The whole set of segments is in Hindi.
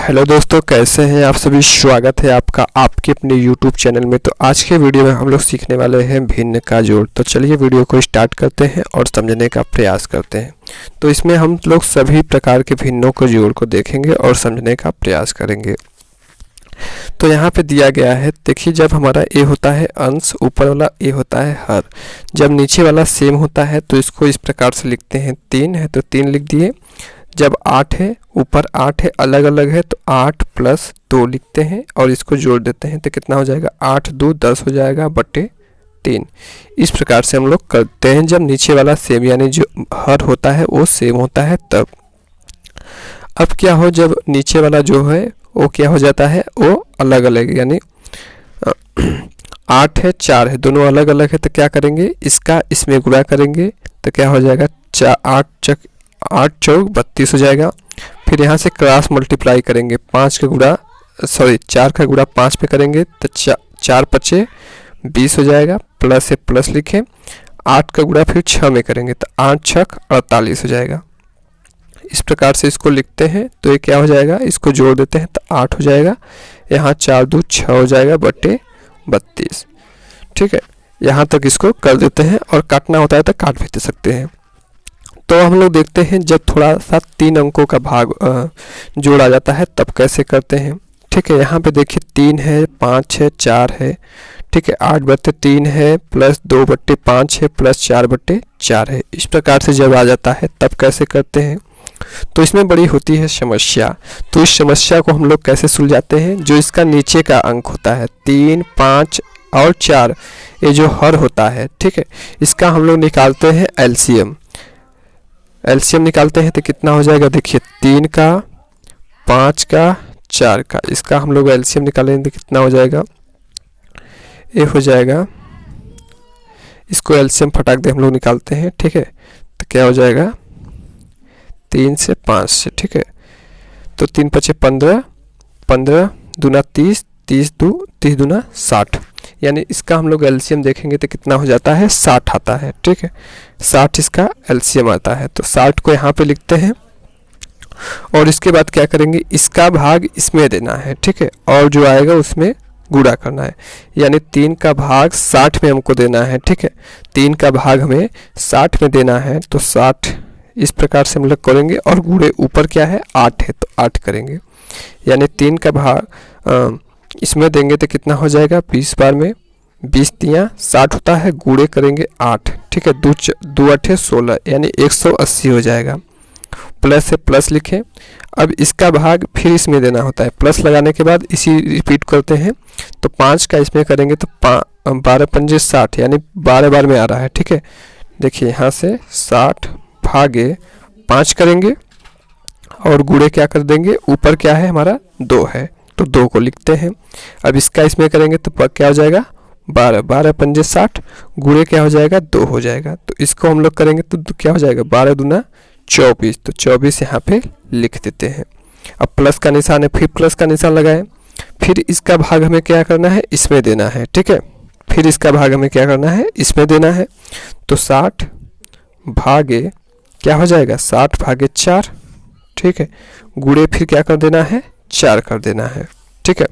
हेलो दोस्तों, कैसे हैं आप सभी। स्वागत है आपका आपके अपने यूट्यूब चैनल में। तो आज के वीडियो में हम लोग सीखने वाले हैं भिन्न का जोड़। तो चलिए वीडियो को स्टार्ट करते हैं और समझने का प्रयास करते हैं। तो इसमें हम लोग सभी प्रकार के भिन्नों के जोड़ को देखेंगे और समझने का प्रयास करेंगे। तो यहाँ पे दिया गया है, देखिए, जब हमारा ए होता है अंश, ऊपर वाला ए होता है हर, जब नीचे वाला सेम होता है तो इसको इस प्रकार से लिखते हैं। 3 है तो 3 लिख दिए। जब 8 है, ऊपर 8 है, अलग अलग है, तो 8 + 2 लिखते हैं और इसको जोड़ देते हैं तो कितना हो जाएगा, 8 × 2 = 10 हो जाएगा बटे 3। इस प्रकार से हम लोग करते हैं जब नीचे वाला सेम यानी जो हर होता है वो सेम होता है तब। अब क्या हो, जब नीचे वाला जो है वो क्या हो जाता है, वो अलग अलग, यानी 8 है 4 है, दोनों अलग अलग है, तो क्या करेंगे, इसका इसमें गुणा करेंगे तो क्या हो जाएगा, 8 चौक 32 हो जाएगा। फिर यहाँ से क्रॉस मल्टीप्लाई करेंगे, 4 का गुणा 5 पे करेंगे तो 4 × 5 = 20 हो जाएगा। प्लस से प्लस लिखें, 8 का गुणा फिर 6 में करेंगे तो 8 × 6 = 48 हो जाएगा। इस प्रकार से इसको लिखते हैं तो ये क्या हो जाएगा, इसको जोड़ देते हैं तो 8 हो जाएगा। यहाँ 4 × 2 = 6 हो जाएगा बटे 32। ठीक है, यहाँ तक इसको कर देते हैं और काटना होता है तो काट भी दे सकते हैं। तो हम लोग देखते हैं जब थोड़ा सा 3 अंकों का भाग जोड़ा जाता है तब कैसे करते हैं। ठीक है, यहाँ पे देखिए 3 है, 5 है, 4 है। ठीक है, 8/3 है, प्लस 2/5 है, प्लस 4/4 है। इस प्रकार से जब आ जाता है तब कैसे करते हैं। तो इसमें बड़ी होती है समस्या। तो इस समस्या को हम लोग कैसे सुलझाते हैं, जो इसका नीचे का अंक होता है 3, 5 और 4, ये जो हर होता है, ठीक है, इसका हम लोग निकालते हैं एलसीएम निकालते हैं तो कितना हो जाएगा, देखिए 3 का, 5 का, 4 का, इसका हम लोग एलसीएम निकालेंगे तो कितना हो जाएगा, ये हो जाएगा। इसको एलसीएम फटाक दे हम लोग निकालते हैं। ठीक है, तो क्या हो जाएगा, 3 से 5 से। ठीक है, तो 3 × 5 = 15, 15 दूना 30, 30 दूना 60, यानी इसका हम लोग एलसीएम देखेंगे तो कितना हो जाता है, 60 आता है। ठीक है, 60 इसका एलसीएम आता है। तो 60 को यहाँ पे लिखते हैं और इसके बाद क्या करेंगे, इसका भाग इसमें देना है। ठीक है, और जो आएगा उसमें गुणा करना है, यानी 3 का भाग 60 में हमको देना है। ठीक है, 3 का भाग हमें 60 में देना है तो 60 इस प्रकार से हम लोग करेंगे और गुणे ऊपर क्या है, 8 है तो 8 करेंगे, यानी 3 का भाग इसमें देंगे तो कितना हो जाएगा, 20 बार में 20 × 60 होता है, गुणे करेंगे 8। ठीक है, 2 × 8 = 16, यानी 180 हो जाएगा। प्लस से प्लस लिखें। अब इसका भाग फिर इसमें देना होता है, प्लस लगाने के बाद इसी रिपीट करते हैं। तो 5 का इसमें करेंगे तो 12 × 5 = 60, यानी 12 बार में आ रहा है। ठीक है, देखिए यहाँ से 60 भागे 5 करेंगे और गुणे क्या कर देंगे, ऊपर क्या है हमारा 2 है तो 2 को लिखते हैं। अब इसका इसमें करेंगे तो क्या हो जाएगा, 12 × 5 = 60, गुणे क्या हो जाएगा, 2 हो जाएगा। तो इसको हम लोग करेंगे तो क्या हो जाएगा, 12 दूना 24, तो 24 यहाँ पे लिख देते हैं। अब प्लस का निशान है, फिर प्लस का निशान लगाएं। फिर इसका भाग हमें क्या करना है, इसमें देना है। ठीक है, फिर इसका भाग हमें क्या करना है, इसमें देना है। तो 60 भागे क्या हो जाएगा, 60 भागे 4। ठीक है, गुणे फिर क्या कर देना है, 4 कर देना है। ठीक है,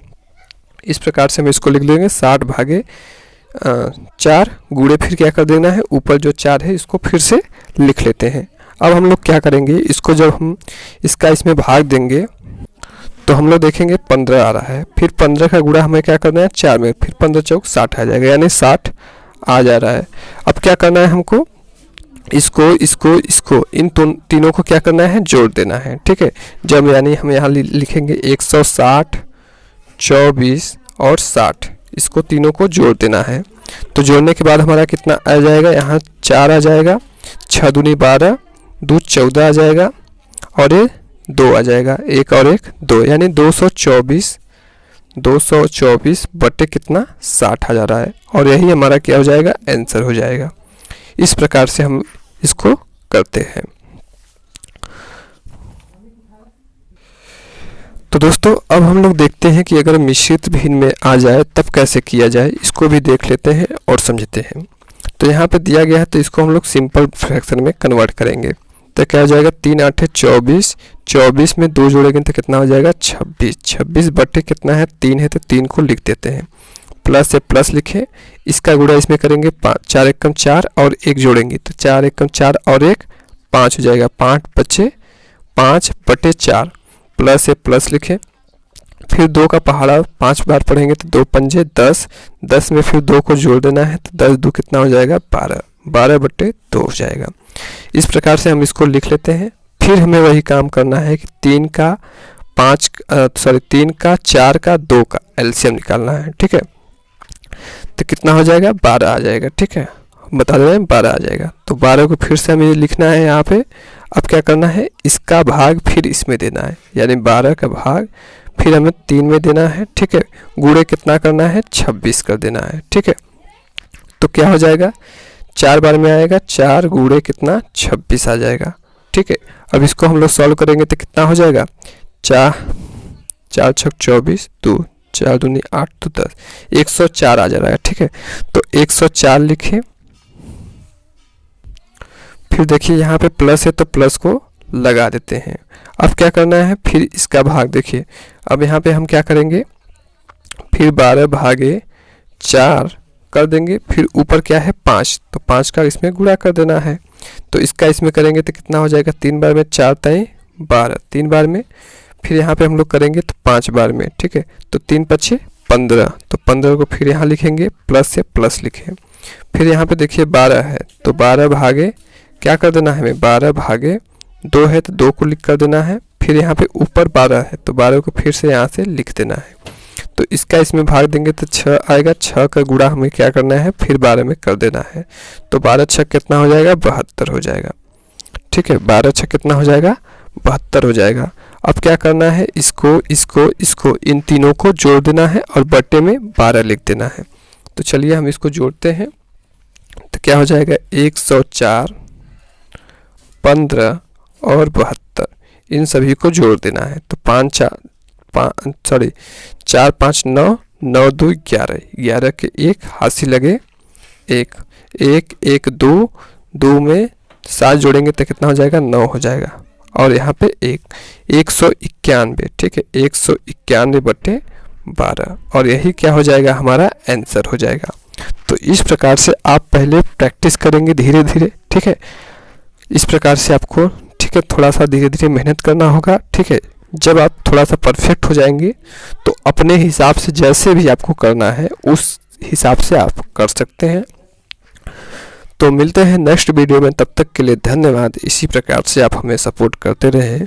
इस प्रकार से हम इसको लिख लेंगे, 60 भागे 4, गुणे फिर क्या कर देना है, ऊपर जो 4 है इसको फिर से लिख लेते हैं। अब हम लोग क्या करेंगे, इसको जब हम इसका इसमें भाग देंगे तो हम लोग देखेंगे 15 आ रहा है। फिर 15 का गुणा हमें क्या करना है, 4 में, फिर 15 चौक 60 आ जाएगा, यानी 60 आ जा रहा है। अब क्या करना है हमको, इसको इन तीनों को क्या करना है, जोड़ देना है। ठीक है, जब यानी हम यहाँ लिखेंगे 160, 24 और 60, इसको तीनों को जोड़ देना है। तो जोड़ने के बाद हमारा कितना आ जाएगा, यहाँ 4 आ जाएगा, 6 दूनी 12, 2 14 आ जाएगा और ये 2 आ जाएगा, 1 और 1 2, यानी 224 बटे कितना, 60 आ जा रहा है। और यही हमारा क्या हो जाएगा, आंसर हो जाएगा। इस प्रकार से हम इसको करते हैं। तो दोस्तों अब हम लोग देखते हैं कि अगर मिश्रित भिन्न में आ जाए तब कैसे किया जाए, इसको भी देख लेते हैं और समझते हैं। तो यहाँ पे दिया गया है तो इसको हम लोग सिंपल फ्रैक्शन में कन्वर्ट करेंगे। तो क्या हो जाएगा 3 8 है 24, 24 में 2 जोड़ेंगे तो कितना हो जाएगा 26, 26 बटे कितना है 3 है तो 3 को लिख देते हैं, प्लस से प्लस लिखे, इसका गुणा इसमें करेंगे 5, 4 एकम 4 और 1 जोड़ेंगे तो 4 एकम 4 और 1 5 हो जाएगा, 5 बचे 5 बटे 4, प्लस से प्लस लिखे, फिर 2 का पहाड़ा 5 बार पढ़ेंगे तो 2 पंजे 10, 10 में फिर 2 को जोड़ देना है तो 10 2 कितना हो जाएगा 12, 12 बटे 2 हो जाएगा। इस प्रकार से हम इसको लिख लेते हैं। फिर हमें वही काम करना है कि 3 का 4 का 2 का एलसीएम निकालना है, ठीक है। तो कितना हो जाएगा 12 आ जाएगा, ठीक है, बता रहे हैं 12 आ जाएगा। तो 12 को फिर से हमें लिखना है यहाँ पे। अब क्या करना है, इसका भाग फिर इसमें देना है, यानी 12 का भाग फिर हमें 3 में देना है, ठीक है, गुणे कितना करना है 26 कर देना है, ठीक है। तो क्या हो जाएगा 4 बार में आएगा, 4 गुणे कितना 26 आ जाएगा, ठीक है। अब इसको हम लोग सॉल्व करेंगे तो कितना हो जाएगा 4 6 24, 2 4 दूनी 8 तो 10, 104 आ जा रहा है, ठीक है। तो 104 लिखे, फिर देखिए यहाँ पे प्लस है तो प्लस को लगा देते हैं। अब क्या करना है, फिर इसका भाग देखिए, अब यहाँ पे हम क्या करेंगे, फिर 12 भागे 4 कर देंगे, फिर ऊपर क्या है 5, तो 5 का इसमें गुणा कर देना है। तो इसका इसमें करेंगे तो कितना हो जाएगा 3 बार में 4 तय 12, 3 बार में, फिर यहाँ पे हम लोग करेंगे तो 5 बार में, ठीक है। तो 3 पचे 15, तो 15 को फिर यहाँ लिखेंगे, प्लस से प्लस लिखें। फिर यहाँ पे देखिए 12 है तो 12 भागे क्या कर देना है हमें, 12 भागे 2 है तो 2 को लिख कर देना है। फिर यहाँ पे ऊपर 12 है तो 12 को फिर से यहाँ से लिख देना है। तो इसका इसमें भाग देंगे तो 6 आएगा, 6 का गुणा हमें क्या करना है फिर 12 में कर देना है। तो 12 6 कितना हो जाएगा 72 हो जाएगा, ठीक है, 12 6 कितना हो जाएगा 72 हो जाएगा। अब क्या करना है, इसको इन तीनों को जोड़ देना है और बट्टे में 12 लिख देना है। तो चलिए हम इसको जोड़ते हैं। तो क्या हो जाएगा 104, 15 और 72, इन सभी को जोड़ देना है। तो 4 5 9 9 2 11, 11 के 1 हाथी लगे 1 1 1 2 2 में 7 जोड़ेंगे तो कितना हो जाएगा 9 हो जाएगा, और यहाँ पे 191, ठीक है, 191 बटे 12, और यही क्या हो जाएगा हमारा आंसर हो जाएगा। तो इस प्रकार से आप पहले प्रैक्टिस करेंगे धीरे धीरे, ठीक है, इस प्रकार से आपको, ठीक है, थोड़ा सा धीरे धीरे मेहनत करना होगा, ठीक है। जब आप थोड़ा सा परफेक्ट हो जाएंगे तो अपने हिसाब से जैसे भी आपको करना है उस हिसाब से आप कर सकते हैं। तो मिलते हैं नेक्स्ट वीडियो में, तब तक के लिए धन्यवाद। इसी प्रकार से आप हमें सपोर्ट करते रहें।